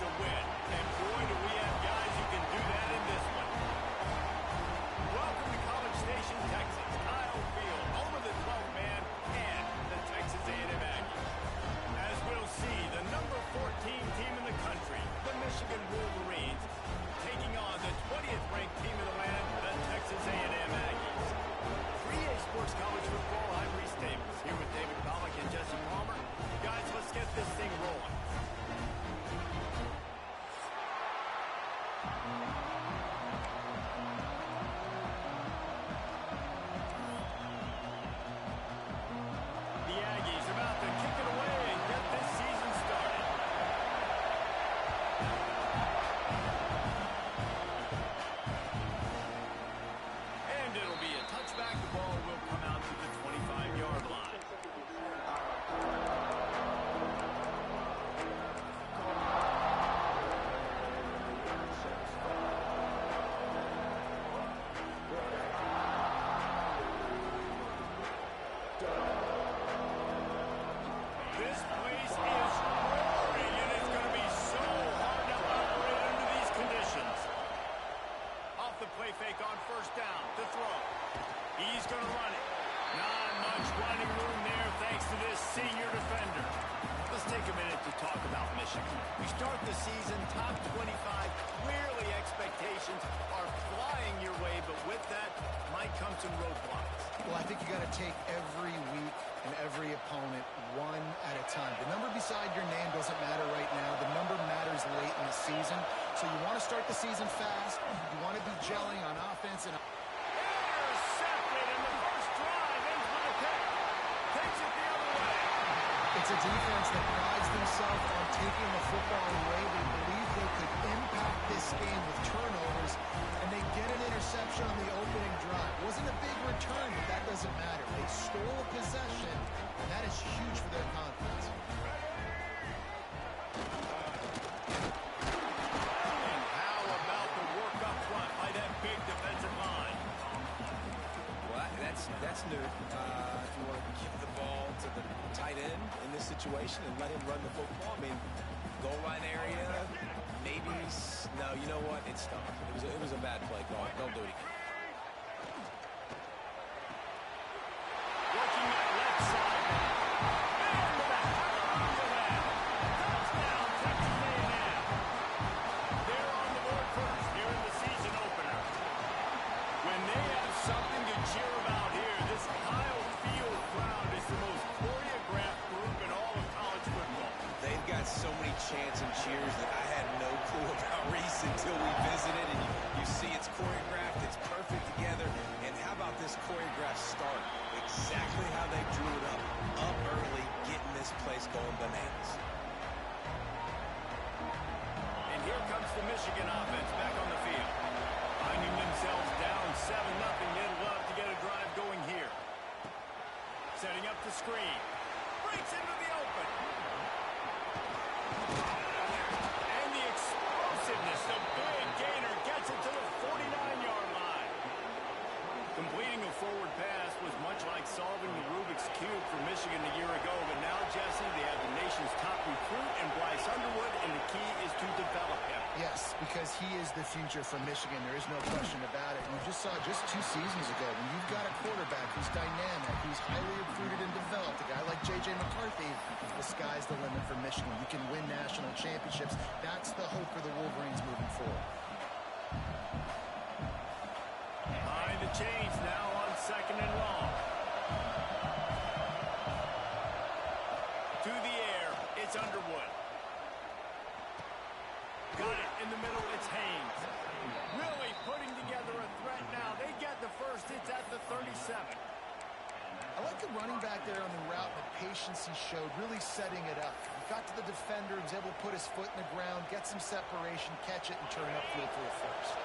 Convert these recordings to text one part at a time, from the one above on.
to win. And boy, do we have guys who can do that in this one. Welcome to College Station, Texas. Kyle Field, home of the 12th man and the Texas A&M Aggies. As we'll see, the number 14 team in the country, the Michigan Wolverines, taking on the 20th ranked team in the land, the Texas A&M Aggies. 3A Sports College Football, I'm Reese Davis, here with David Pollack and Jesse Palmer. Guys, let's get this thing rolling. The Aggies are about to kick it away and get this season started. And it'll be a touchback. The ball will come out to the 25-yard line. This place is roaring, and it's going to be so hard to operate under these conditions. Off the play fake on first down to throw. He's going to run it. Not much running room there thanks to this senior defender. Let's take a minute to talk about Michigan. We start the season top 25. Clearly expectations are flying your way, but with that might come some roadblocks. Well, I think you got to take every week and every opponent one at a time. The number beside your name doesn't matter right now. The number matters late in the season. So you want to start the season fast. You want to be gelling on offense and Intercepted, and the first drive ends with a pick. Takes it the other way. it's a defense that prides themselves on taking the football away. They believe they could impact this game with turnovers, and they get an interception on the opening drive. Wasn't a big return, but that doesn't matter. They stole a possession, and that is huge for their confidence. And how about the work up front by that big defensive line? Well, that's new. If you want to give the ball to the tight end in this situation and let him run the football, I mean, goal line area, maybe. No, you know what? It stunk. It was a bad play call. Don't do it again. Working that left side. And with a hammer on the left. Touchdown, Texas A&M. They're on the board first here in the season opener. When they have something to cheer about here, this Kyle Field crowd is the most choreographed group in all of college football. They've got so many chants and cheers that I had no clue about Reese until we visited, and you see it's choreographed, it's perfect together. And how about this choreographed start? Exactly how they drew it up early, getting this place going bananas. And here comes the Michigan offense back on the field. Finding themselves down 7-0, they'd love to get a drive going here. Setting up the screen. Breaks into the open. And the explosiveness, the big gainer gets it to the 49-yard line. Completing a forward pass was much like solving the Rubik's Cube for Michigan a year ago, but now, Jesse, they have the nation's top recruit in Bryce Underwood, and the key is to develop him. Yes, because he is the future for Michigan. There is no question about it. You just saw just 2 seasons ago when you've got a quarterback who's dynamic, who's highly recruited and developed, a guy like J.J. McCarthy, the sky's the limit for Michigan. You can win national championships. That's the hope for the Wolverines moving forward. Behind the chains now on 2nd and long. To the air, it's Underwood. Got it in the middle, it's Haynes. Really putting together a threat now. They get the first, it's at the 37. I like the running back there on the route, the patience he showed, really setting it up. He got to the defender, he was able to put his foot in the ground, get some separation, catch it, and turn upfield for a first.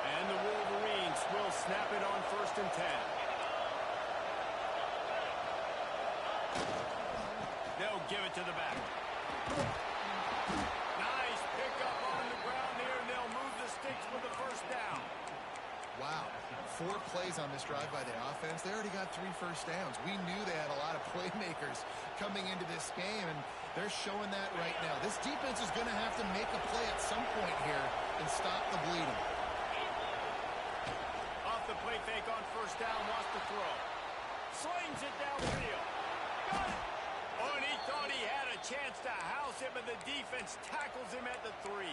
And the Wolverines will snap it on 1st and 10. They'll give it to the back. Nice pickup on the ground here, and they'll move the sticks with the first down. Wow, 4 plays on this drive by the offense. They already got 3 first downs. We knew they had a lot of play playmakers coming into this game, and they're showing that right now. This defense is going to have to make a play at some point here and stop the bleeding. Off the play fake on first down, wants to throw. Slings it downfield. Got it. Oh, and he thought he had a chance to house him, and the defense tackles him at the 3.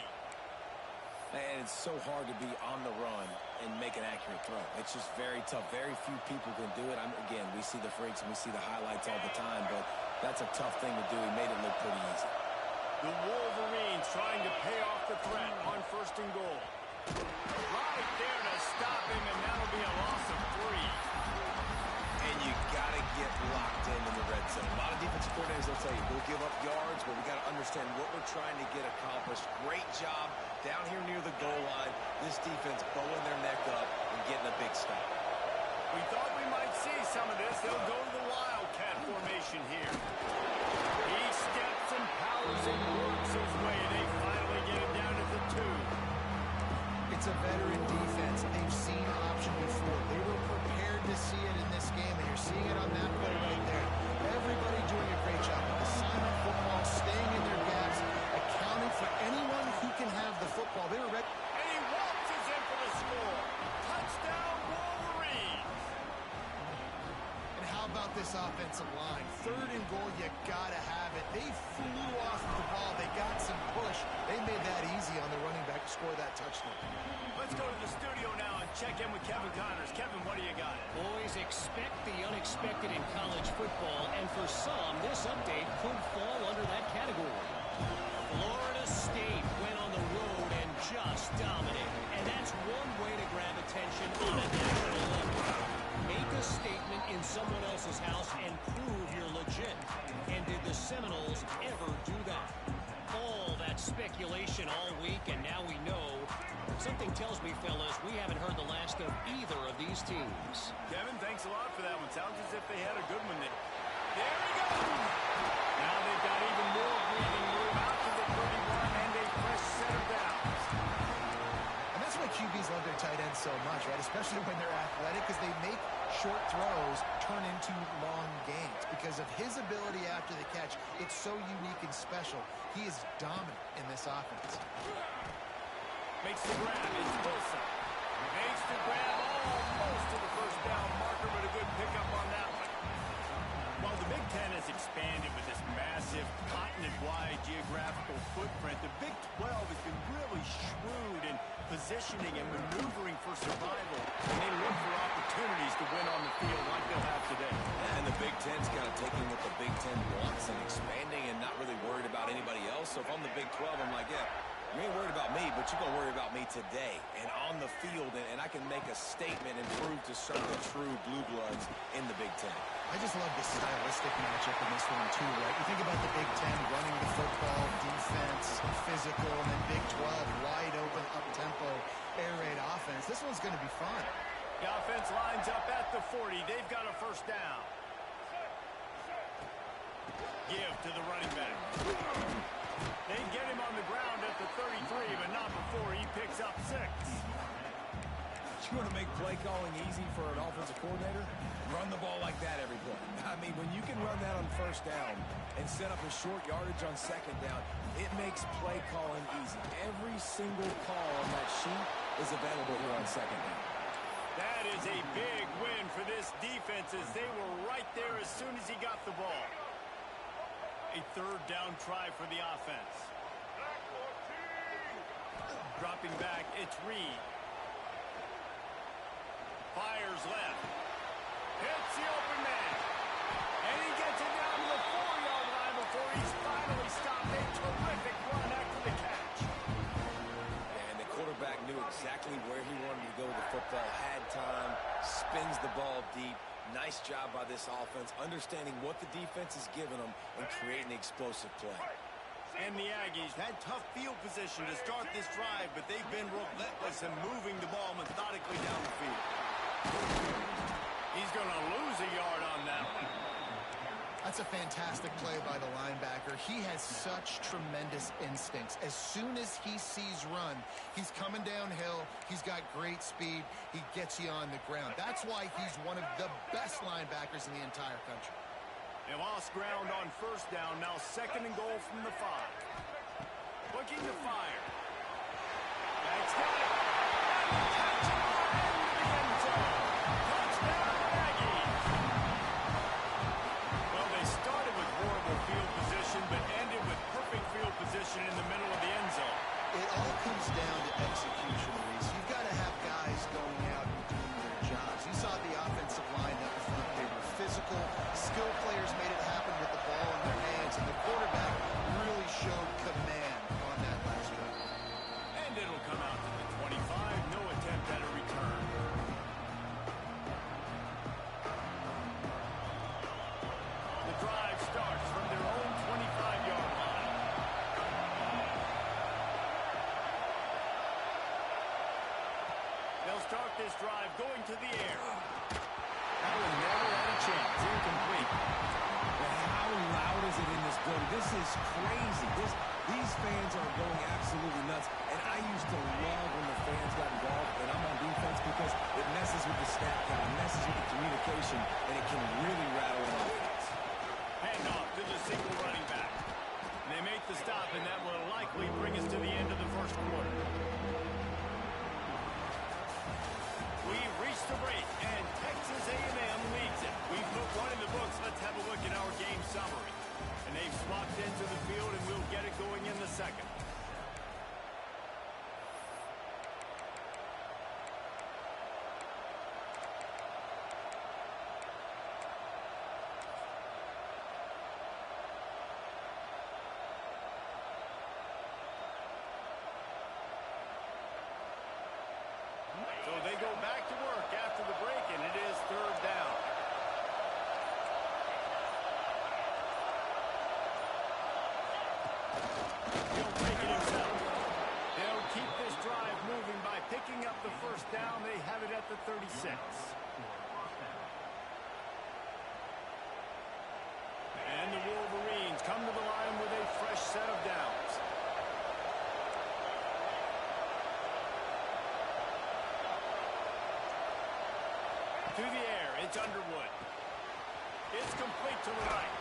And it's so hard to be on the run and make an accurate throw. It's just very tough. Very few people can do it. Again, we see the freaks and we see the highlights all the time, but that's a tough thing to do. He made it look pretty easy. The Wolverines trying to pay off the threat on first and goal. Right there to stop him, and that'll be a loss of 3. And you got to get locked in the red zone. A lot of defensive coordinators will tell you, we'll give up yards, but we got to understand what we're trying to get accomplished. Great job down here near the goal line. This defense bowing their neck up and getting a big stop. We thought we might see some of this. They'll go to the Wildcat formation here. He steps and powers and works his way. They finally get him down to the 2. It's a veteran defense. They've seen option before. They were prepared to see it in this game, and you're seeing it on that play right there. Everybody doing a great job with assignment football, staying in their gaps, accounting for anyone who can have the football. They were ready. And he waltzes in for the score. Touchdown, Wolverines. And how about this offensive line? 3rd and goal, you got to have it. They flew off the ball. They got some push. They made that easy on the running back to score that touchdown. Let's go to the studio now and check in with Kevin Connors. Kevin, what do you got? Boys, expect the unexpected in college football, and for some, this update could fall under that category. Florida State went on the road and just dominated, and that's one way to grab attention on a national level. Make a statement in someone else's house and prove you're legit. And did the Seminoles ever do that? All that speculation all week, and now we know. Something tells me, fellas, we haven't heard the last of either of these teams. Kevin, thanks a lot for that one. Sounds as if they had a good one there. There we go! Now they've got even more breathing room out to the 31 and a fresh set of downs. And that's why QBs love their tight ends so much, right? Especially when they're athletic, because they make short throws turn into long gains. Because of his ability after the catch, it's so unique and special. He is dominant in this offense. Makes the grab. It's Wilson. Makes the grab almost to the first down marker, but a good pickup on that one. While the Big Ten has expanded with this massive continent-wide geographical footprint, the Big 12 has been really shrewd in positioning and maneuvering for survival, and they look for opportunities to win on the field like they'll have today. And the Big Ten's kind of taking what the Big Ten wants and expanding and not really worried about anybody else. So if I'm the Big 12, I'm like, yeah, you ain't worried about me, but you're going to worry about me today and on the field, and I can make a statement and prove to some of the true blue bloods in the Big Ten. I just love the stylistic matchup in this one, too, right? You think about the Big Ten running the football, defense, physical, and then Big 12, wide open, up-tempo, air raid offense. This one's going to be fun. The offense lines up at the 40. They've got a first down. Give to the running back. They get him on the ground at the 33, but not before he picks up 6. You want to make play calling easy for an offensive coordinator? Run the ball like that every play. I mean, when you can run that on first down and set up a short yardage on second down, it makes play calling easy. Every single call on that sheet is available here on second down. That is a big win for this defense as they were right there as soon as he got the ball. A third down try for the offense. Dropping back, it's Reed. Fires left. Hits the open man. And he gets it down to the 4-yard line before he's finally stopped. A terrific run after the catch. And the quarterback knew exactly where he wanted to go with the football, had time, spins the ball deep. Nice job by this offense, understanding what the defense is giving them and creating the explosive play. And the Aggies had tough field position to start this drive, but they've been relentless in moving the ball methodically down the field. He's going to lose a yard on that one. That's a fantastic play by the linebacker. He has such tremendous instincts. As soon as he sees run, he's coming downhill. He's got great speed. He gets you on the ground. That's why he's one of the best linebackers in the entire country. And lost ground on first down. Now 2nd and goal from the 5. Looking to fire. That's got it. Touchdown, Aggies. Well, they started with horrible field position, but ended with perfect field position in the middle of the end zone. It all comes down to execution, Reese. You've got to have guys going out and doing their jobs. You saw the offensive line up front. They were physical. Skill players made it happen with the ball in their hands, and the quarterback really showed command on that last drive. And it'll come out to the 25. No attempt at a return. The drive starts from their own 25-yard line. They'll start this drive going to the air. That one never had a chance. Incomplete. But how loud is it in this building? This is crazy. These fans are going absolutely nuts. And I used to love when the fans got involved, and I'm on defense because it messes with the snap count, it messes with the communication, and it can really rattle an offense. Hand off to the single running back. And they make the stop, and that will likely bring us to the end of the first quarter. We've reached the break, and Texas A&M leads it. We've put one in the books. Let's have a look at our game summary. And they've swapped into the field, and we'll get it going in the second. So they go back to work after the break, and it is 3rd down. He'll take it himself. They'll keep this drive moving by picking up the first down. They have it at the 36. And the Wolverines come to the line with a fresh set of downs. To the air, it's Underwood. It's complete to the right.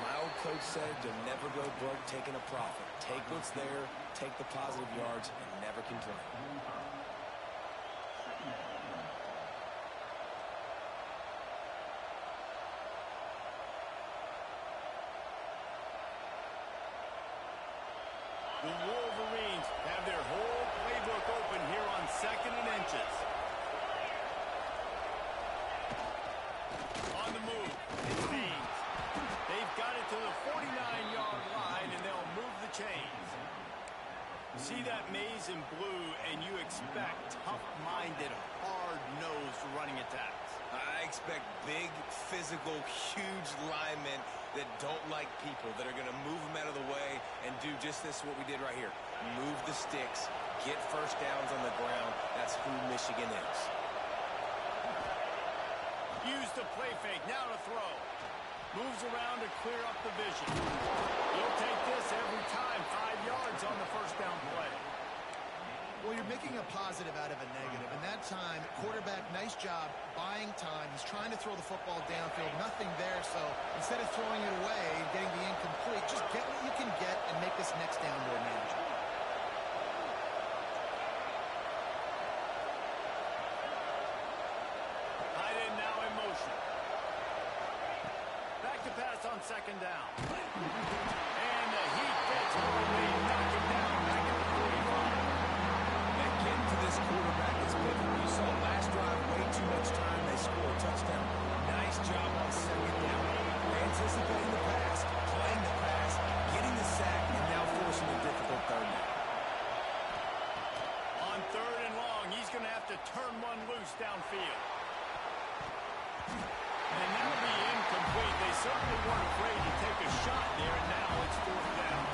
My old coach said you'll never go broke taking a profit. Take what's there, take the positive yards, and never complain. The Wolverines have their whole playbook open here on 2nd and inches. On the move, it's Haynes. They've got it to the 49-yard line, and they'll move the chains. See that maze in blue, and you expect tough-minded, hard-nosed running attacks. I expect big, physical, huge linemen that don't like people, that are going to move them out of the way and do just this, what we did right here. Move the sticks, get first downs on the ground. That's who Michigan is. Use the play fake, now to throw. Moves around to clear up the vision. He'll take this every time. 5 yards on the first down play. Well, you're making a positive out of a negative. And that time, quarterback, nice job buying time. He's trying to throw the football downfield. Nothing there, so instead of throwing it away and getting the incomplete, just get what you can get and make this next down more manageable. Tight end now in motion. Back to pass on 2nd down. And the heat gets home. They knock it down back at the 45. Getting to this quarterback is big. You saw last drive, way too much time. They score a touchdown. Nice job on 2nd down. Anticipating the pass, playing the pass, getting the sack, and now forcing a difficult 3rd down. On 3rd and long, he's going to have to turn one loose downfield. And that'll be incomplete. They certainly weren't afraid to take a shot there, and now it's 4th down.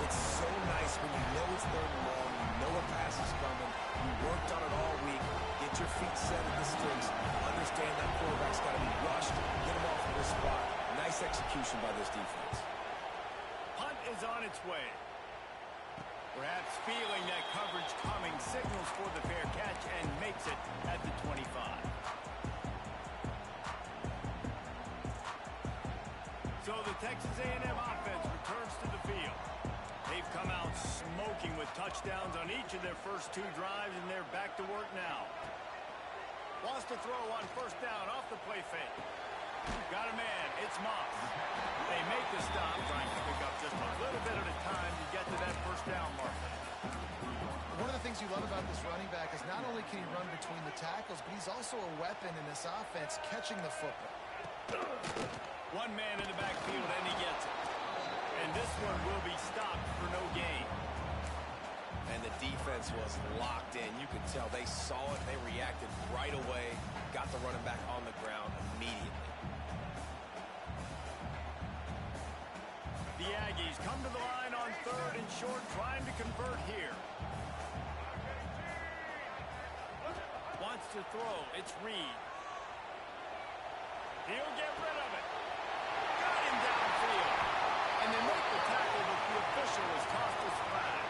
It's so nice when you know it's 3rd and long, you know a pass is coming, you worked on it all week, get your feet set at the sticks, understand that quarterback's got to be rushed, get him off of this spot. Nice execution by this defense. Punt is on its way. Perhaps feeling that coverage coming, signals for the fair catch and makes it at the 25. So the Texas A&M offense returns to the field. They've come out smoking with touchdowns on each of their first 2 drives, and they're back to work now. Wants to throw on first down off the play fake. Got a man. It's Moss. They make the stop, trying to pick up just a little bit at a time to get to that first down marker. One of the things you love about this running back is not only can he run between the tackles, but he's also a weapon in this offense catching the football. One man in the backfield, and he gets it. And this one will be stopped for no gain. And the defense was locked in. You could tell they saw it. They reacted right away. Got the running back on the ground immediately. The Aggies come to the line on 3rd and short, trying to convert here. Wants to throw. It's Reed. He'll get rid of it. Got him downfield. And they make the tackle, but the official has tossed his flag.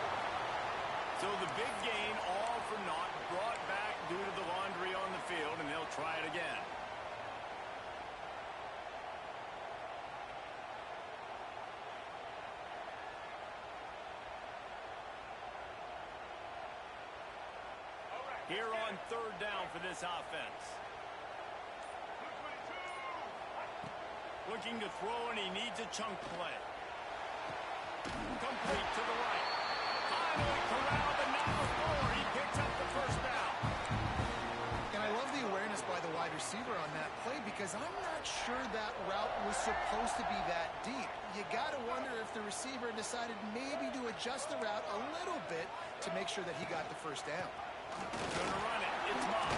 So the big gain, all for naught, brought back due to the laundry on the field, and they'll try it again. Here on 3rd down for this offense. Looking to throw, and he needs a chunk play. Complete to the right. Finally corralled, and now the 4. He picks up the first down. And I love the awareness by the wide receiver on that play because I'm not sure that route was supposed to be that deep. You got to wonder if the receiver decided maybe to adjust the route a little bit to make sure that he got the first down. Gonna run it. It's Moss.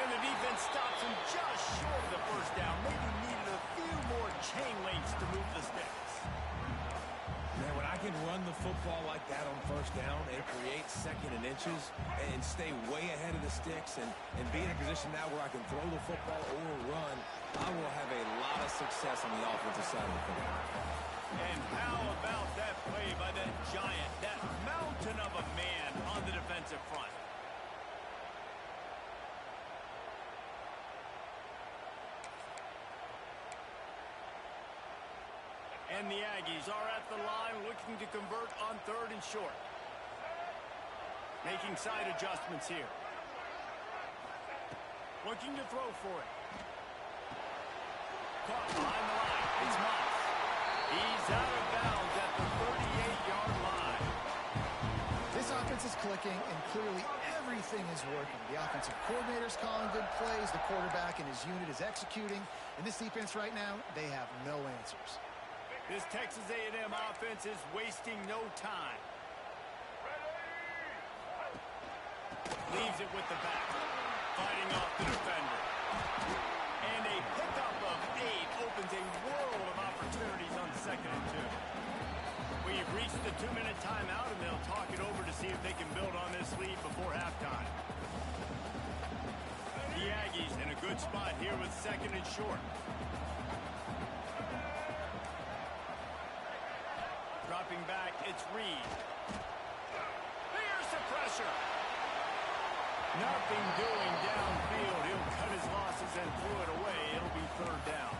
And the defense stops him just short of the first down. Maybe needed a few more chain links to move the sticks. Man, when I can run the football like that on first down and create 2nd and inches and stay way ahead of the sticks and be in a position now where I can throw the football or run, I will have a lot of success on the offensive side of the football. And how about that play by that giant, that mountain of a man on the defensive front? And the Aggies are at the line looking to convert on 3rd and short. Making side adjustments here. Looking to throw for it. Caught behind the line. It's Moss. He's out of bounds at the 38-yard line. This offense is clicking, and clearly everything is working. The offensive coordinator's calling good plays. The quarterback and his unit is executing. And this defense right now, they have no answers. This Texas A&M offense is wasting no time. Leaves it with the back. Fighting off the defender. And a pickup of 8 opens a world of opportunities on 2nd and 2. We've reached the 2-minute timeout, and they'll talk it over to see if they can build on this lead before halftime. The Aggies in a good spot here with 2nd and short. Dropping back, it's Reed. Here's the pressure. Nothing doing downfield. He'll cut his losses and threw it away. It'll be 3rd down.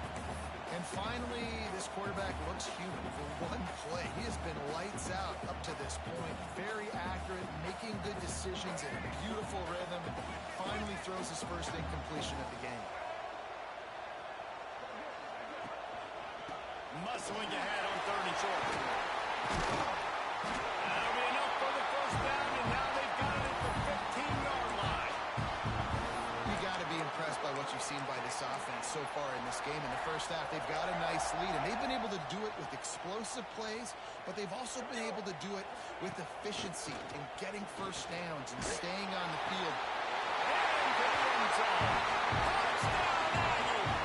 And finally, this quarterback looks human for one play. He has been lights out up to this point. Very accurate, making good decisions in a beautiful rhythm. Finally throws his first incompletion of the game. Muscling ahead on 3rd and short. That'll be enough for the first down, and now they've got it at the 15-yard line. You got to be impressed by what you've seen by this offense so far in this game. In the first half, they've got a nice lead, and they've been able to do it with explosive plays, but they've also been able to do it with efficiency and getting first downs and staying on the field. And to the end zone. Touchdown, Aggies!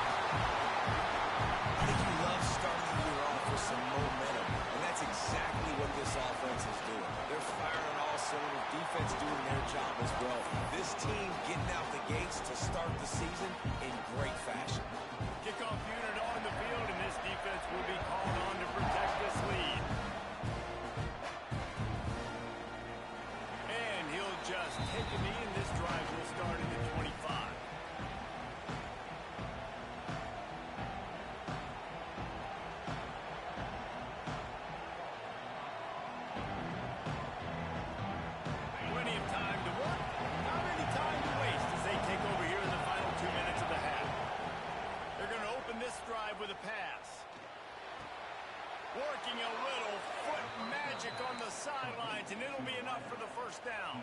I think you love starting the year off with some momentum, and that's exactly what this offense is doing. They're firing on all cylinders, defense doing their job as well. This team getting out the gates to start the season in great fashion. Kickoff unit on the field, and this defense will be called on to protect this lead. And he'll just take a knee, and this drive will start at the 25. this drive with a pass. Working a little foot magic on the sidelines, and it'll be enough for the first down.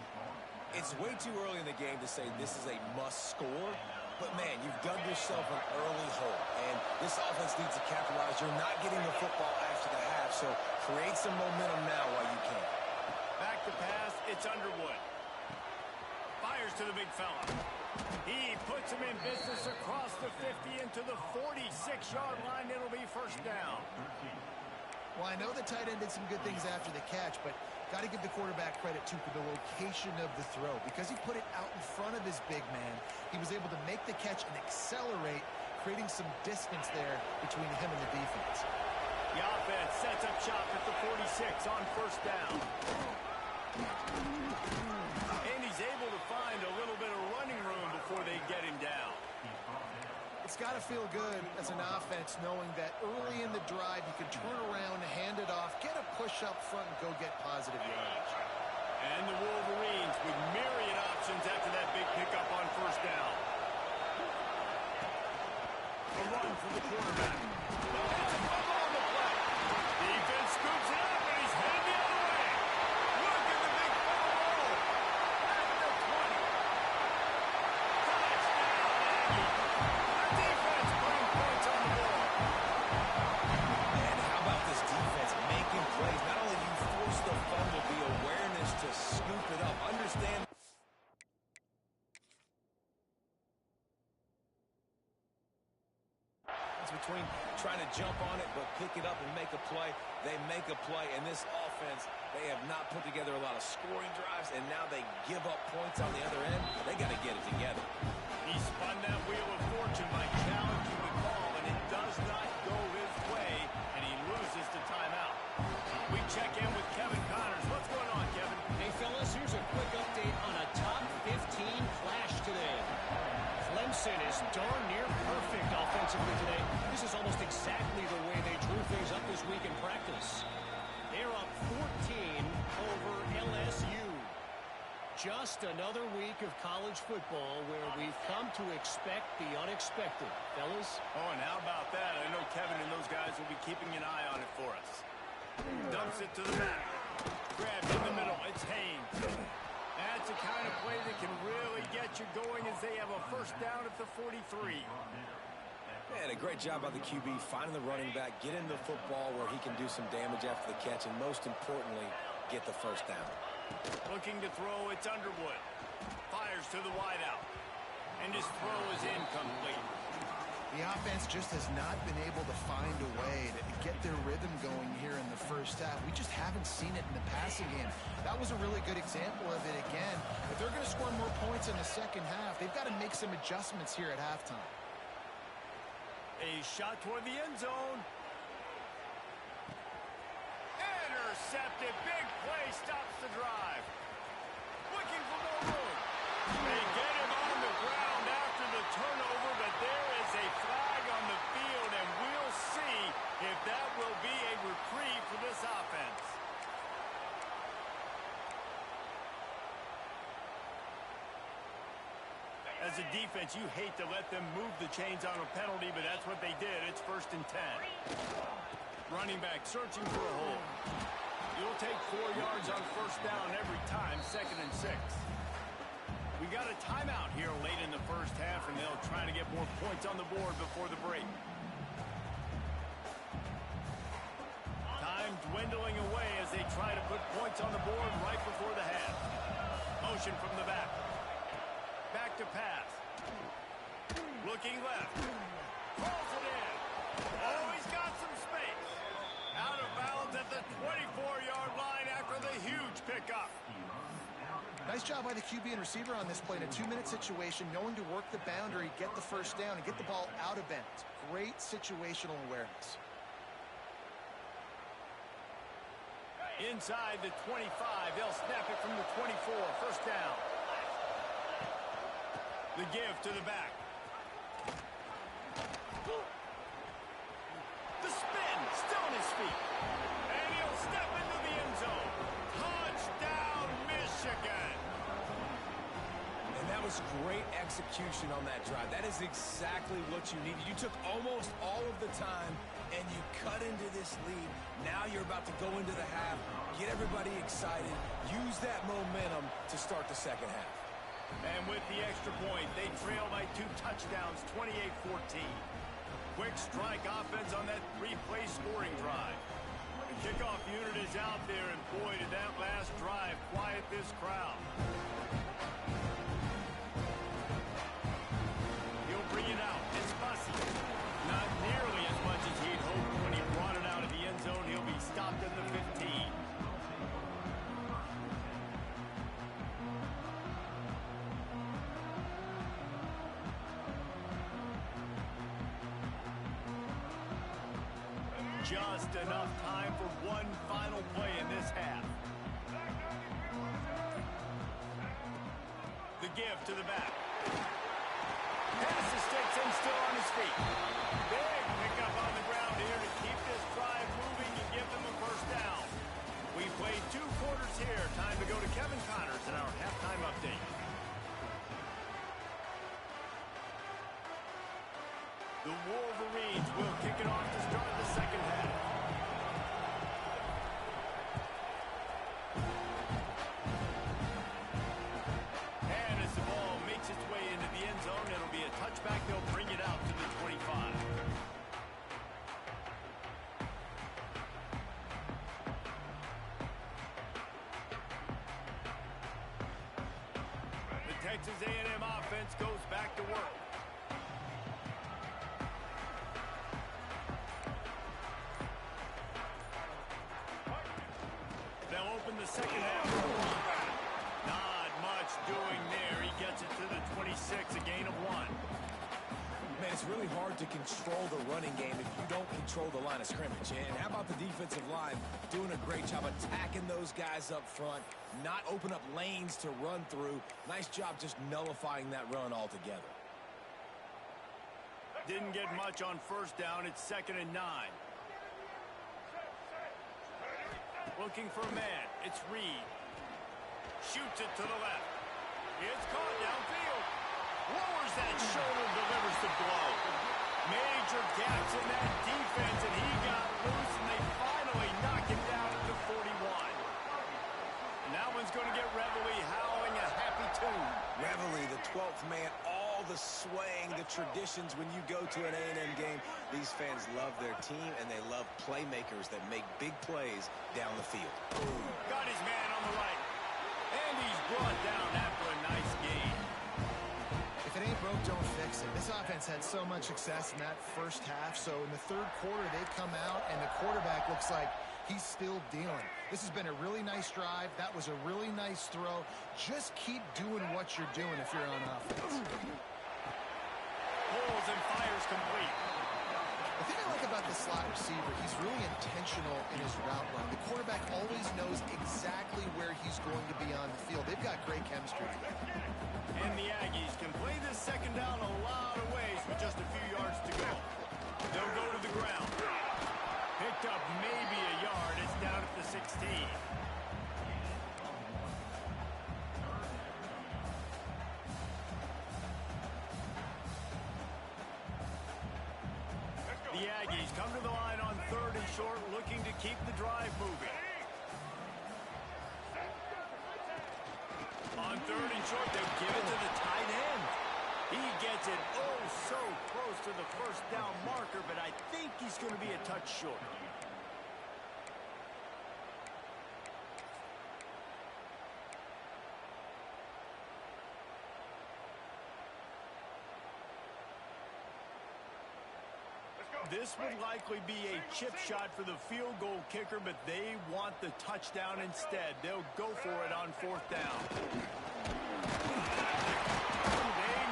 It's way too early in the game to say this is a must score, but man, you've dug yourself an early hole, and this offense needs to capitalize. You're not getting the football after the half, so create some momentum now while you can. Back to pass, it's Underwood. Fires to the big fella. He puts him in business across the 50 into the 46-yard line. It'll be first down. Well, I know the tight end did some good things after the catch, but got to give the quarterback credit, too, for the location of the throw. Because he put it out in front of his big man, he was able to make the catch and accelerate, creating some distance there between him and the defense. The offense sets up shop at the 46 on first down. And he's able to find a little bit of running room before they get him down. It's got to feel good as an offense knowing that early in the drive you can turn around, hand it off, get a push up front, and go get positive yardage. And the Wolverines with myriad options after that big pickup on first down. A run for the quarterback. That's a fumble on the play. Defense scoops it up, and he's headed the other way. Look at the big fumble. At the 20. Touchdown, Aggie. Defense putting points on the board. And how about this defense making plays? Not only do you force the fumble, the awareness to scoop it up. Understand. It's between trying to jump on it, but pick it up and make a play. They make a play, and this offense, they have not put together a lot of scoring drives, and now they give up points on the other end. They got to get it together. He spun that wheel of fortune by challenging the call, and it does not go his way, and he loses the timeout. We check in with Kevin Connors. What's going on, Kevin? Hey, fellas, here's a quick update on a top 15 clash today. Clemson is darn near perfect offensively today. This is almost exactly the way they drew things up this week in practice. They're up 14 over LSU. Just another week of college football where we've come to expect the unexpected. Fellas? Oh, and how about that? I know Kevin and those guys will be keeping an eye on it for us. Dumps it to the back. Grabbed in the middle. It's Haynes. That's the kind of play that can really get you going as they have a first down at the 43. Man, a great job by the QB finding the running back, getting the football where he can do some damage after the catch, and most importantly, get the first down. Looking to throw, it's Underwood. Fires to the wideout. And his throw is incomplete. The offense just has not been able to find a way to get their rhythm going here in the first half. We just haven't seen it in the passing game. That was a really good example of it again. If they're going to score more points in the second half, they've got to make some adjustments here at halftime. A shot toward the end zone. Intercepted. Big play stops the drive. Looking for more room. They get him on the ground after the turnover, but there is a flag on the field, and we'll see if that will be a reprieve for this offense. As a defense, you hate to let them move the chains on a penalty, but that's what they did. It's 1st and 10. Running back searching for a hole. You'll take 4 yards on first down every time, 2nd and 6. We got a timeout here late in the first half, and they'll try to get more points on the board before the break. Time dwindling away as they try to put points on the board right before the half. Motion from the back. Back to pass. Looking left. Calls it in. Oh, he's got some space. Out of bounds at the 24-yard line after the huge pickup. Nice job by the QB and receiver on this play in a 2-minute situation, knowing to work the boundary, get the first down, and get the ball out of bounds. Great situational awareness. Inside the 25, they'll snap it from the 24, first down. The give to the back. The spin, still on his feet. And he'll step into the end zone. Touchdown, Michigan. And that was was great execution on that drive. That is exactly what you needed. You took almost all of the time, and you cut into this lead. Now you're about to go into the half, get everybody excited, use that momentum to start the second half. And with the extra point, they trail by 2 touchdowns, 28-14. Quick strike offense on that 3-play scoring drive. The kickoff unit is out there, and boy, did that last drive quiet this crowd. He'll bring it out. It's fussy. Not nearly as much as he'd hoped when he brought it out of the end zone. He'll be stopped at the 15. Just enough time for one final play in this half. The give to the back. Henderson sticks in, still on his feet. Big pickup on the ground here to keep this drive moving and give them a first down. We played 2 quarters here. Time to go to Kevin Connors in our halftime update. The Wolverines will kick it off to start the second half. And as the ball makes its way into the end zone, it'll be a touchback. They'll bring it out to the 25. The Texas A&M offense goes back to work. The second half. Not much doing there. He gets it to the 26, a gain of 1. Man, it's really hard to control the running game if you don't control the line of scrimmage. And how about the defensive line doing a great job attacking those guys up front, not open up lanes to run through. Nice job just nullifying that run altogether. Didn't get much on first down. It's 2nd and 9. Looking for a man. It's Reed. Shoots it to the left. It's caught downfield. Lowers that shoulder, delivers the blow. Major gaps in that defense, and he got loose, and they finally knock him down at the 41. And that one's going to get Reveille howling a happy tune. Reveille, the 12th man, all the swaying, the traditions when you go to an A&M game. These fans love their team, and they love playmakers that make big plays down the field. Got his man on the right. And he's brought down after a nice gain. If it ain't broke, don't fix it. This offense had so much success in that first half, so in the third quarter, they come out, and the quarterback looks like he's still dealing. This has been a really nice drive. That was a really nice throw. Just keep doing what you're doing if you're on offense. Pulls and fires complete. The thing I like about the slot receiver, he's really intentional in his route run. The quarterback always knows exactly where he's going to be on the field. They've got great chemistry. And the Aggies can play this second down a lot of ways with just a few yards to go. They'll go to the ground. Picked up maybe a yard. It's down at the 16. The Aggies come to the line on 3rd and short, looking to keep the drive moving. On 3rd and short, they'll give it to the tight end. He gets it so close to the first down marker, but I think he's going to be a touch short. This would likely be a chip shot for the field goal kicker, but they want the touchdown instead. They'll go for it on 4th down. They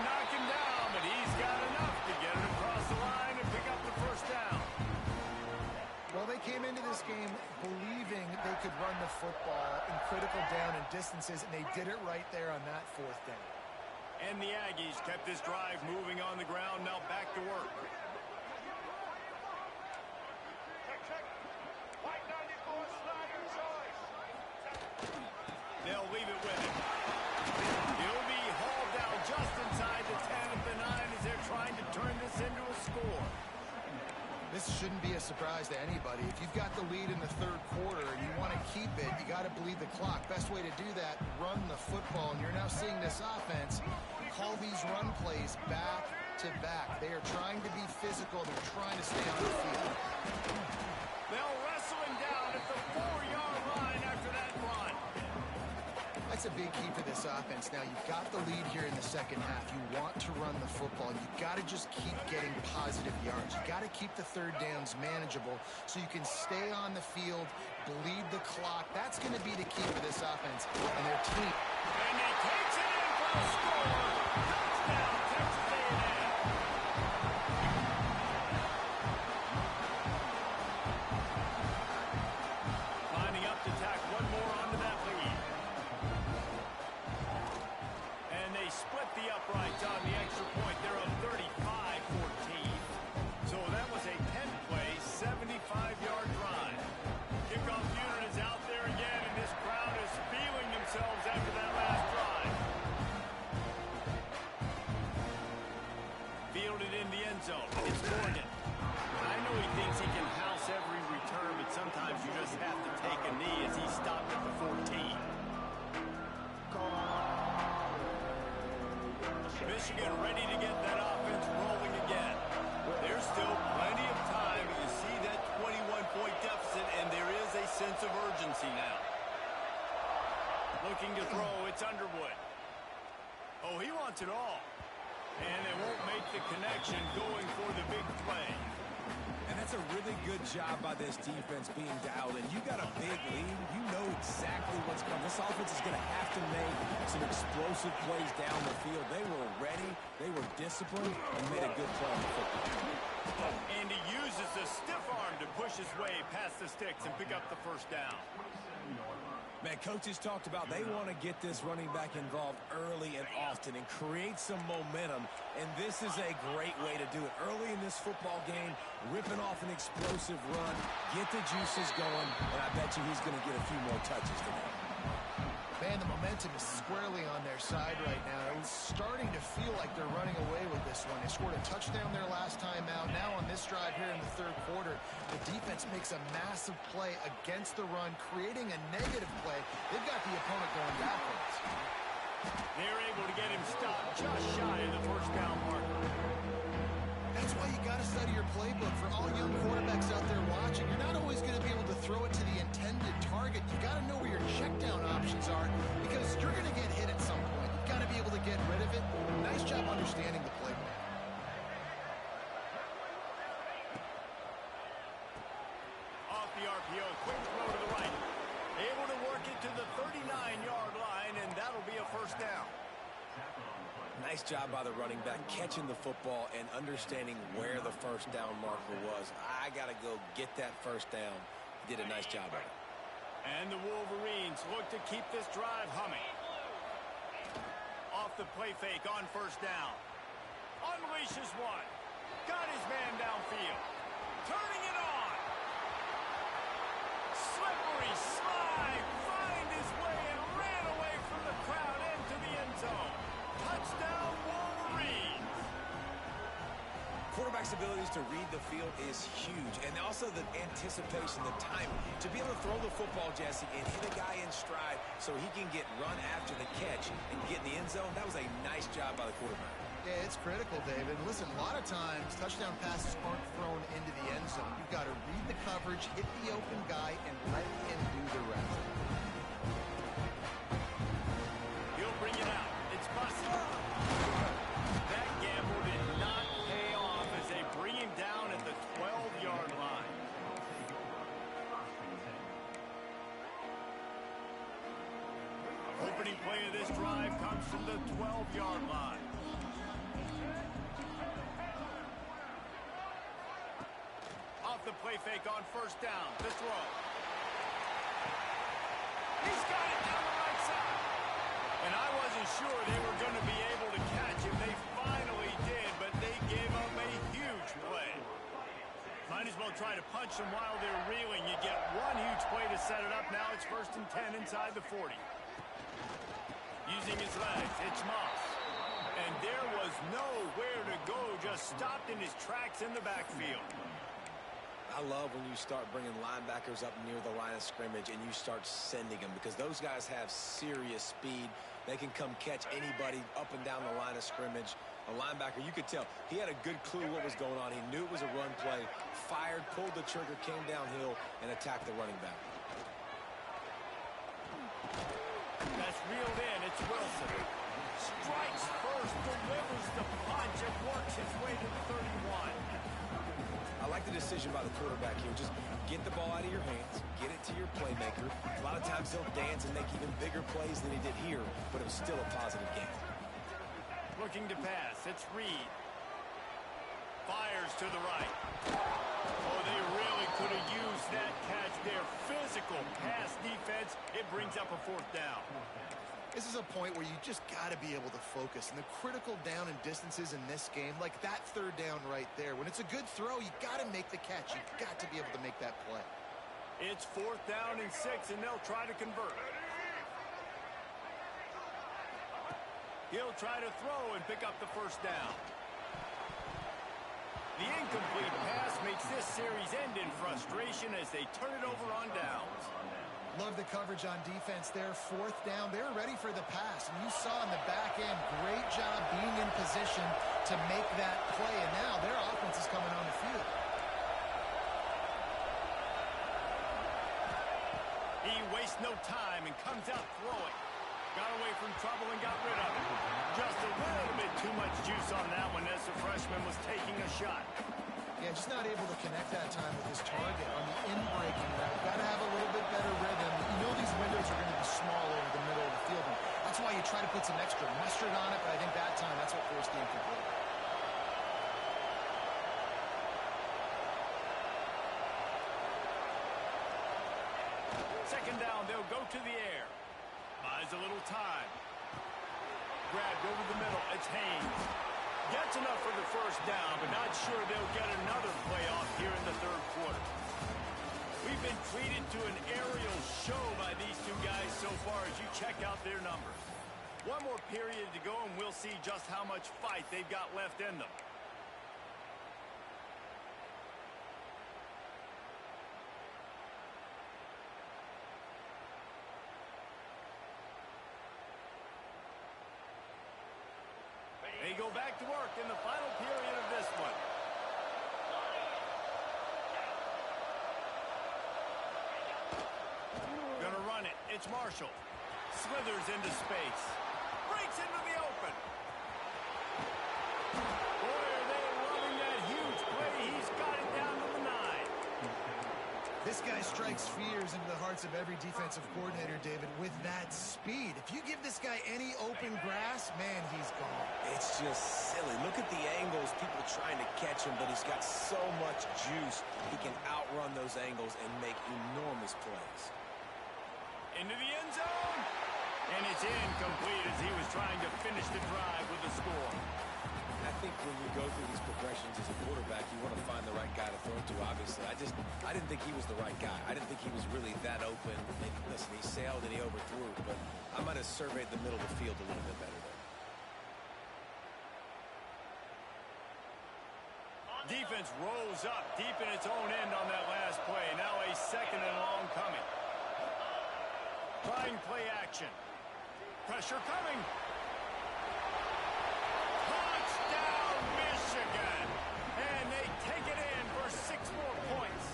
knock him down, but he's got enough to get it across the line and pick up the first down. Well, they came into this game believing they could run the football in critical down and distances, and they did it right there on that 4th down. And the Aggies kept this drive moving on the ground. Now back to work. They'll leave it with him. He'll be hauled down This shouldn't be a surprise to anybody. If you've got the lead in the third quarter and you want to keep it, you got to bleed the clock. Best way to do that, run the football. And you're now seeing this offense call these run plays back to back. They are trying to be physical. They're trying to stay on the field. They'll wrestle him down at the 4-yard line after that run. That's a big key for this offense. Now, you've got the lead here in the second half. You want to run the football. You've got to just keep getting positive yards. You've got to keep the third downs manageable so you can stay on the field, bleed the clock. That's going to be the key for this offense and their team. And he takes it in for a score. Touchdown, Texas A&M. Lining up to tack one more onto that lead. And they split the uprights on the extra point. They're up 35-14. So that was a 10-play, 75-yard drive. Kickoff unit is out there again, and this crowd is feeling themselves after that last drive. Fielded in the end zone. It's Morgan. I know he thinks he can house every return, but sometimes you just have to take a knee as he stopped at the 14. Michigan ready to get that offense rolling again. There's still plenty of time. You see that 21-point deficit, and there is a sense of urgency now. Looking to throw, it's Underwood. Oh, he wants it all. And they won't make the connection going for the big play. And that's a really good job by this defense being dialed in. You got a big lead. You know exactly what's coming. This offense is going to have to make some explosive plays down the field. They were ready. They were disciplined and made a good play on the football. And he uses the stiff arm to push his way past the sticks and pick up the first down. Man, coaches talked about they want to get this running back involved early and often and create some momentum, and this is a great way to do it. Early in this football game, ripping off an explosive run, get the juices going, and I bet you he's going to get a few more touches today. Man, the momentum is squarely on their side right now. It's starting to feel like they're running away with this one. They scored a touchdown their last time out. Now on this drive here in the third quarter, the defense makes a massive play against the run, creating a negative play. They've got the opponent going backwards. They're able to get him stopped just shy of the first down marker. That's why you got to study your playbook. For all young quarterbacks out there watching, you're not always going to be able to throw it to the intended target. You got to know where your check down options are because you're going to get hit at some point. You've got to be able to get rid of it. Nice job understanding the playbook. Off the RPO, quick throw to the right. Able to work it to the 39-yard line, and that'll be a first down. Nice job by the running back catching the football and understanding where the first down marker was. I got to go get that first down. He did a nice job of it. And the Wolverines look to keep this drive humming. Off the play fake on first down. Unleashes one. Got his man downfield. Turning it on. Slippery slide. Find his way and ran away from the crowd into the end zone. Touchdown, Wolverines. Quarterback's abilities to read the field is huge, and also the anticipation, the time to be able to throw the football, Jesse, and hit a guy in stride so he can get run after the catch and get in the end zone. That was a nice job by the quarterback. Yeah, it's critical, David. Listen, a lot of times touchdown passes aren't thrown into the end zone. You've got to read the coverage, hit the open guy, and let him do the rest. He'll bring it out. It's busted. That gamble did not pay off as they bring him down at the 12-yard line. Opening play of this drive comes from the 12-yard line. Off the play fake on first down. The throw. He's got it down the right side. And I wasn't sure they were going to be able to catch him. They finally did, but they gave up a huge play. Might as well try to punch them while they're reeling. You get one huge play to set it up. Now it's 1st and 10 inside the 40. Using his legs, it's Moss. And there was nowhere to go, just stopped in his tracks in the backfield. I love when you start bringing linebackers up near the line of scrimmage and you start sending them, because those guys have serious speed. They can come catch anybody up and down the line of scrimmage. A linebacker, you could tell, he had a good clue what was going on. He knew it was a run play, fired, pulled the trigger, came downhill, and attacked the running back. That's reeled in. It's Wilson. Strikes first, delivers the punch, and works his way to the 31. I like the decision by the quarterback here. Just get the ball out of your hands, get it to your playmaker. A lot of times he'll dance and make even bigger plays than he did here, but it was still a positive game. Looking to pass. It's Reed. Fires to the right. Oh, they really could have used that catch there. Physical pass defense. It brings up a fourth down. This is a point where you just got to be able to focus. And the critical down and distances in this game, like that third down right there, when it's a good throw, you got to make the catch. You got to be able to make that play. It's 4th down and 6, and they'll try to convert. He'll try to throw and pick up the first down. The incomplete pass makes this series end in frustration as they turn it over on downs. Love the coverage on defense there. 4th down. They're ready for the pass. And you saw in the back end, great job being in position to make that play. And now their offense is coming on the field. He wastes no time and comes out throwing. Got away from trouble and got rid of it. Just a little bit too much juice on that one as the freshman was taking a shot. Yeah, just not able to connect that time with his target on the in-breaking route. Got to have a little bit better rhythm. You know these windows are going to be small over the middle of the field. And that's why you try to put some extra mustard on it, but I think that time that's what forced the incomplete. Second down, they'll go to the air. Buys a little time. Grabbed over the middle. It's Haynes. Gets enough for the first down, but not sure they'll get another playoff here in the third quarter. We've been treated to an aerial show by these two guys so far as you check out their numbers. One more period to go, and we'll see just how much fight they've got left in them. They go back to work in the final period of this one. Gonna run it. It's Marshall. Slithers into space. Breaks into the open. Boy, are they loving that huge play. He's got it down to the 9. This guy strikes fears into the hearts of every defensive coordinator, David, with that speed. If you give this guy any open grass, man, he's gone. It's just silly. Look at the angles, people trying to catch him, but he's got so much juice. He can outrun those angles and make enormous plays. Into the end zone. And it's incomplete as he was trying to finish the drive with a score. I think when you go through these progressions as a quarterback, you want to find the right guy to throw to, obviously. I didn't think he was the right guy. I didn't think he was really that open. And listen, he sailed and he overthrew, but I might have surveyed the middle of the field a little bit better there. Defense rose up deep in its own end on that last play. Now a second and long coming. Trying play action. Pressure coming. Touchdown, Michigan. And they take it in for 6 more points.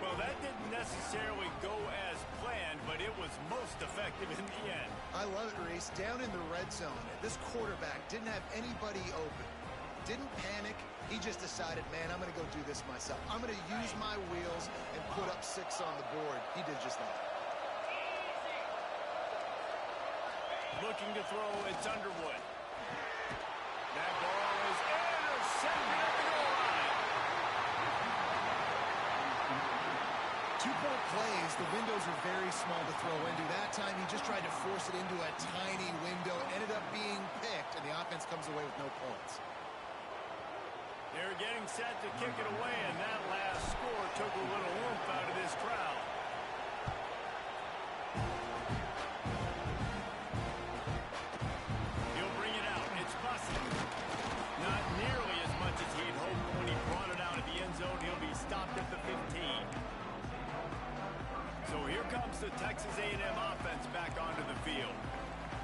Well, that didn't necessarily go as planned, but it was most effective in the end. I love it, Reese. Down in the red zone, this quarterback didn't have anybody open. Didn't panic. He just decided, man, I'm going to go do this myself. I'm going to use my wheels and put up 6 on the board. He did just that. Looking to throw, it's Underwood. That ball is intercepted at the goal line. 2-point plays, the windows are very small to throw into. That time he just tried to force it into a tiny window, ended up being picked, and the offense comes away with no points. They're getting set to kick it away, and that last score took a little oomph out of this crowd. He'll bring it out. It's Bussey. Not nearly as much as he'd hoped when he brought it out at the end zone. He'll be the Texas A&M offense back onto the field.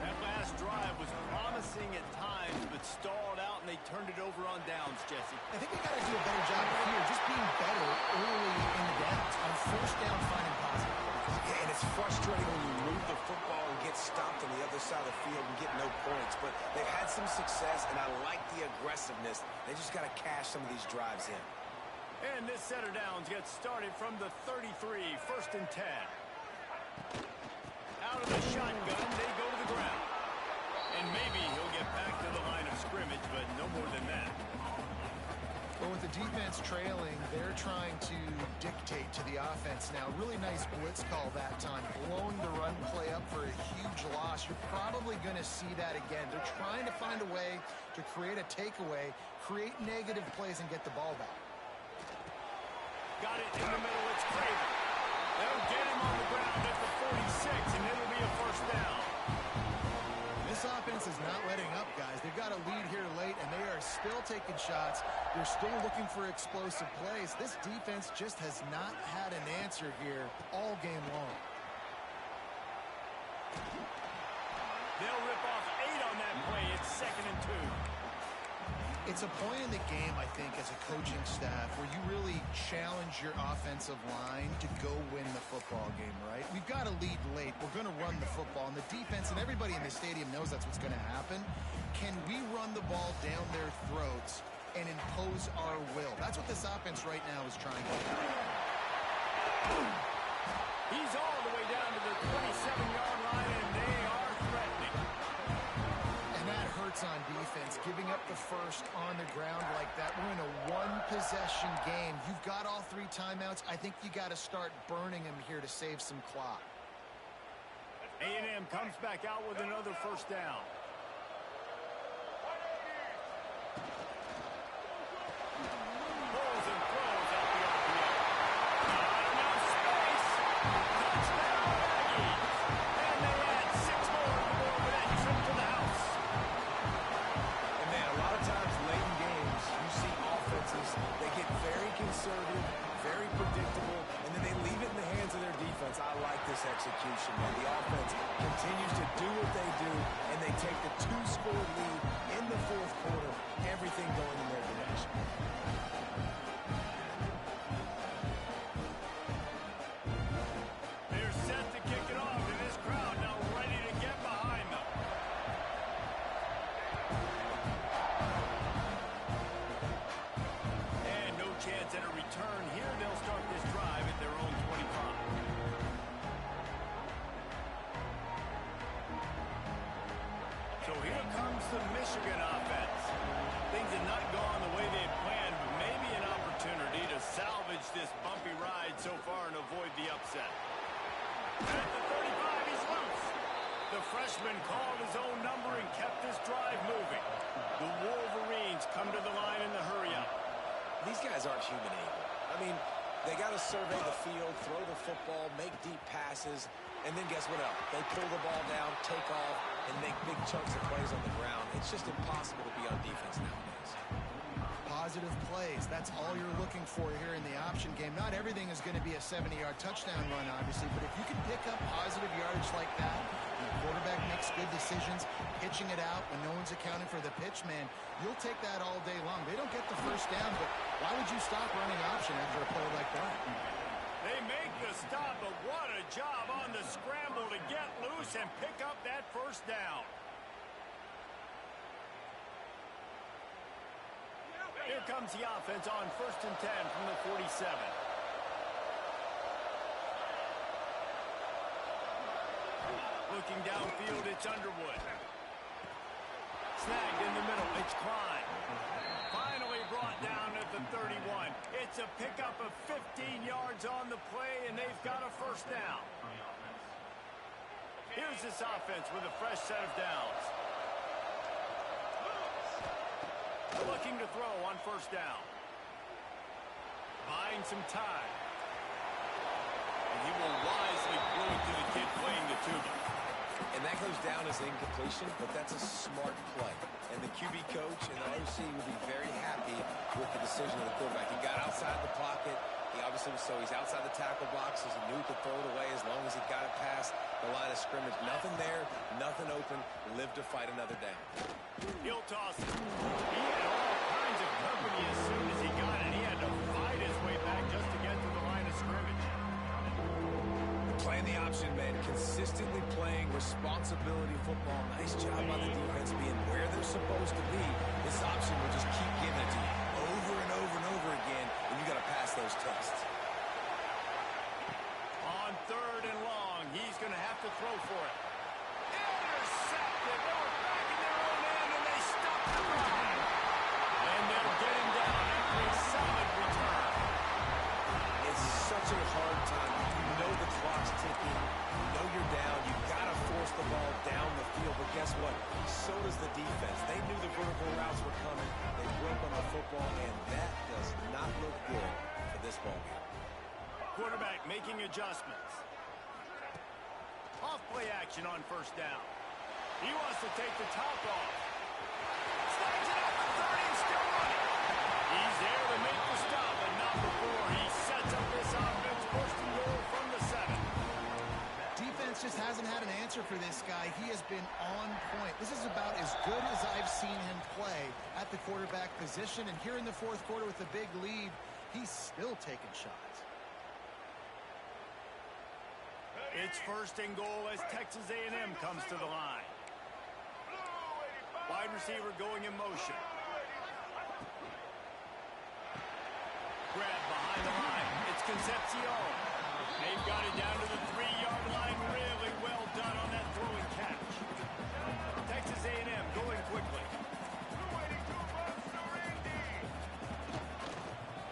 That last drive was promising at times, but stalled out, and they turned it over on downs, Jesse. I think they got to do a better job here, just being better early in the downs. On first down, finding positive. Yeah, and it's frustrating when you move the football and get stopped on the other side of the field and get no points. But they've had some success, and I like the aggressiveness. They just got to cash some of these drives in. And this set of downs gets started from the 33, 1st and 10. Out of the shotgun, they go to the ground. And maybe he'll get back to the line of scrimmage, but no more than that. Well, with the defense trailing, they're trying to dictate to the offense now. Really nice blitz call that time, blowing the run play up for a huge loss. You're probably going to see that again. They're trying to find a way to create a takeaway, create negative plays, and get the ball back. Got it in the middle. It's Craven. They'll get him on the ground at the 46, and it'll be a first down. This offense is not letting up, guys. They've got a lead here late, and they are still taking shots. They're still looking for explosive plays. This defense just has not had an answer here all game long. They'll rip off 8 on that play. It's 2nd and 2. It's a point in the game, I think, as a coaching staff, where you really challenge your offensive line to go win the football game, right? We've got to lead late. We're going to run the football. And the defense and everybody in the stadium knows that's what's going to happen. Can we run the ball down their throats and impose our will? That's what this offense right now is trying to do. He's all the way down to the 27-yard line, and they are threatening. And that hurts on defense, giving up the first on the ground like that. We're in a one-possession game. You've got all 3 timeouts. I think you got to start burning them here to save some clock. A&M comes back out with another first down. Pulls and throws out the RPO. Not enough space. Touchdown, Aggies. And they add 6 more on the board with that trip to the house. And man, a lot of times late in games, you see offenses, they get very conservative, very predictable, and then they leave it in the hands of their defense. I like this execution, man. The offense continues to do what they do, and they take the 2-score lead in the 4th quarter, everything going in their direction. They're set to kick it off, and this crowd now ready to get behind them. And no chance at a return here. They'll start this drive at their own 25. So here comes the Michigan offense. Things have not gone the way they had planned, but maybe an opportunity to salvage this bumpy ride so far and avoid the upset. At the 35, he's loose. The freshman called his own number and kept this drive moving. The Wolverines come to the line in the hurry-up. These guys aren't human able. I mean, they got to survey the field, throw the football, make deep passes, and then guess what else? They pull the ball down, take off, and make big chunks of plays on the ground. It's just impossible to be on defense nowadays. Positive plays, that's all you're looking for here in the option game. Not everything is going to be a 70-yard touchdown run, obviously, but if you can pick up positive yardage like that, and the quarterback makes good decisions, pitching it out when no one's accounting for the pitch, man, you'll take that all day long. They don't get the first down, but why would you stop running option after a play like that? They make the stop, but what a job on the scramble to get loose and pick up that first down. Here comes the offense on 1st and 10 from the 47. Looking downfield, it's Underwood. Snagged in the middle, it's Klein. Finally brought down at the 31. It's a pickup of 15 yards on the play, and they've got a first down. Here's this offense with a fresh set of downs. Looking to throw on first down. Buying some time. And he will wisely throw it to the kid playing the tuba. And that goes down as an incompletion, but that's a smart play. And the QB coach and the OC will be very happy with the decision of the quarterback. He got outside the pocket. He obviously aggressive, so he's outside the tackle box. He knew he could throw it away as long as he got it past the line of scrimmage. Nothing there, nothing open. Live to fight another down. He'll toss it. He had all kinds of company as soon as he got it. He had to fight his way back just to get to the line of scrimmage. Playing the option man, consistently playing responsibility football. Nice job by the defense being where they're supposed to be. This option will just keep giving it to you over and over and over again, and you got to pass those tests. On 3rd and long, he's going to have to throw for it. Intercepted. They're back in their own end, and they stop the run. And they'll get him down after a solid return. It's such a hard time. You know the clock's ticking. You know you're down. You got to force the ball down the field. But guess what? So does the defense. They knew the vertical routes were coming. They broke on the football, and that does not look good for this ball game. Quarterback making adjustments. Off play action on 1st down. He wants to take the top off. Snags it up at 30 and still running. He's there to make the stop, but not before he sets up this offense. 1st and goal from the 7. Defense just hasn't had an answer for this guy. He has been on point. This is about as good as I've seen him play at the quarterback position. And here in the 4th quarter with a big lead, he's still taking shots. It's 1st and goal as Texas A&M comes to the line. Wide receiver going in motion. Grab behind the line. It's Concepcion. They've got it down to the 3-yard line. Really well done on that throwing catch. Texas A&M going quickly.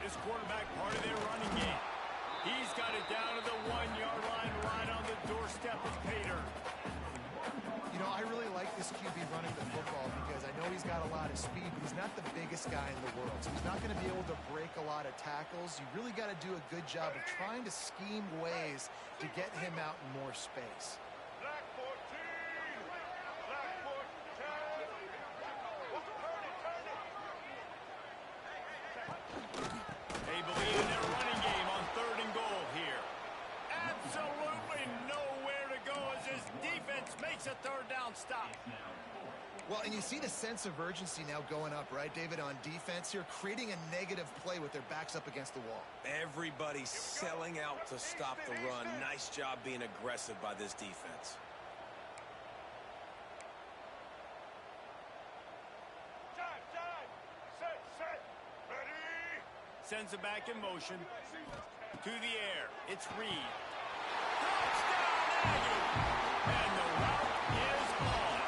This quarterback part of their running game. He's got it down to the 1-yard line right on the doorstep of Pater. You know, I really like this QB running the football because I know he's got a lot of speed, but he's not the biggest guy in the world. So he's not going to be able to break a lot of tackles. You really got to do a good job of trying to scheme ways to get him out in more space. Black 14! Black 14! They believe in their running game on 3rd and goal here. Absolutely nowhere to go as his defense makes a 3rd down stop. Well, and you see the sense of urgency now going up, right, David, on defense here, creating a negative play with their backs up against the wall. Everybody's selling out to stop the run. Nice job being aggressive by this defense. Set. Ready. Sends it back in motion. To the air. It's Reed. Touchdown, Aggie! And the route is on.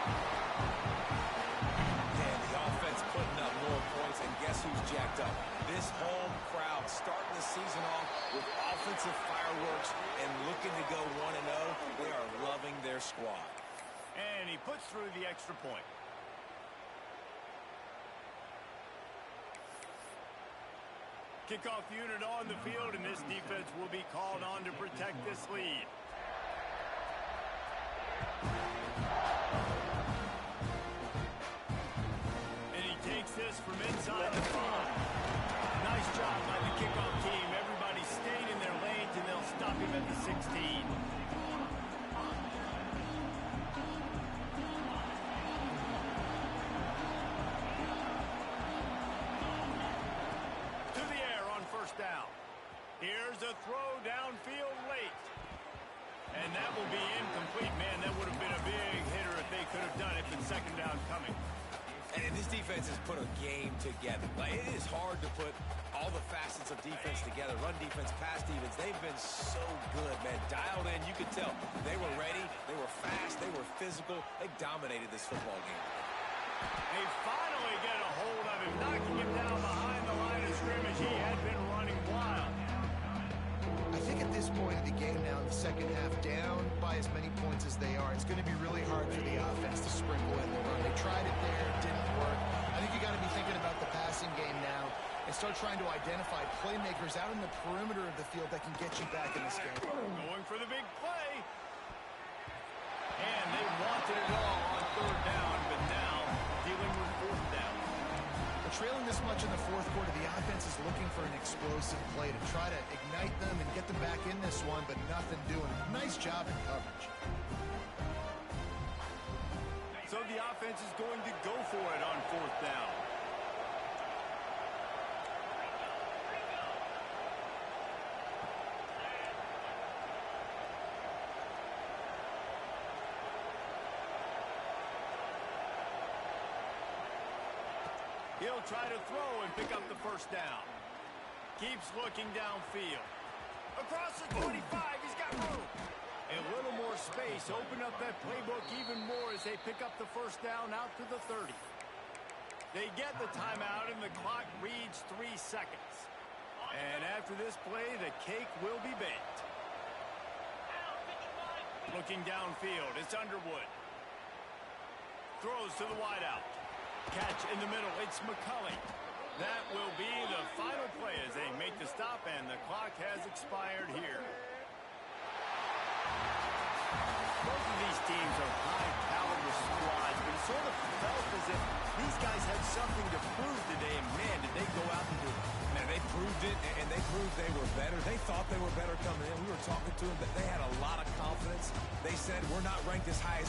And the offense putting up more points, and guess who's jacked up? This home crowd starting the season off with offensive fireworks and looking to go 1-0. They are loving their squad. And he puts through the extra point. Kickoff unit on the field, and this defense will be called on to protect this lead. And he takes this from inside the 5. Nice job by the kickoff team. Everybody stayed in their lanes, and they'll stop him at the 16. Down. Here's a throw downfield late. And that will be incomplete. Man, that would have been a big hitter if they could have done it, but 2nd down coming. And this defense has put a game together. Like, it is hard to put all the facets of defense together. Run defense, pass defense. They've been so good, man. Dialed in. You could tell they were ready. They were fast. They were physical. They dominated this football game. They finally get a hold of him, knocking him down behind the line of scrimmage. He had been running wild. I think at this point of the game now, in the 2nd half, down by as many points as they are, it's going to be really hard for the offense to sprinkle in the run. They tried it there, it didn't work. I think you got to be thinking about the passing game now and start trying to identify playmakers out in the perimeter of the field that can get you back in this game. Going for the big play. And they wanted it all on 3rd down, but now dealing with 4th down. Trailing this much in the fourth quarter, the offense is looking for an explosive play to try to ignite them and get them back in this one, but nothing doing. Nice job in coverage. So the offense is going to go for it on fourth down. He'll try to throw and pick up the first down. Keeps looking downfield. Across the 25, he's got room. A little more space. Open up that playbook even more as they pick up the first down out to the 30. They get the timeout and the clock reads 3 seconds. And after this play, the cake will be baked. Looking downfield, it's Underwood. Throws to the wideout. Catch in the middle, it's McCulley. That will be the final play as they make the stop, and the clock has expired here. Both of these teams are high-caliber squads, but it sort of felt as if these guys had something to prove today, and man, did they go out and do it. Man, they proved it, and they proved they were better. They thought they were better coming in. We were talking to them, but they had a lot of confidence. They said, we're not ranked as high as we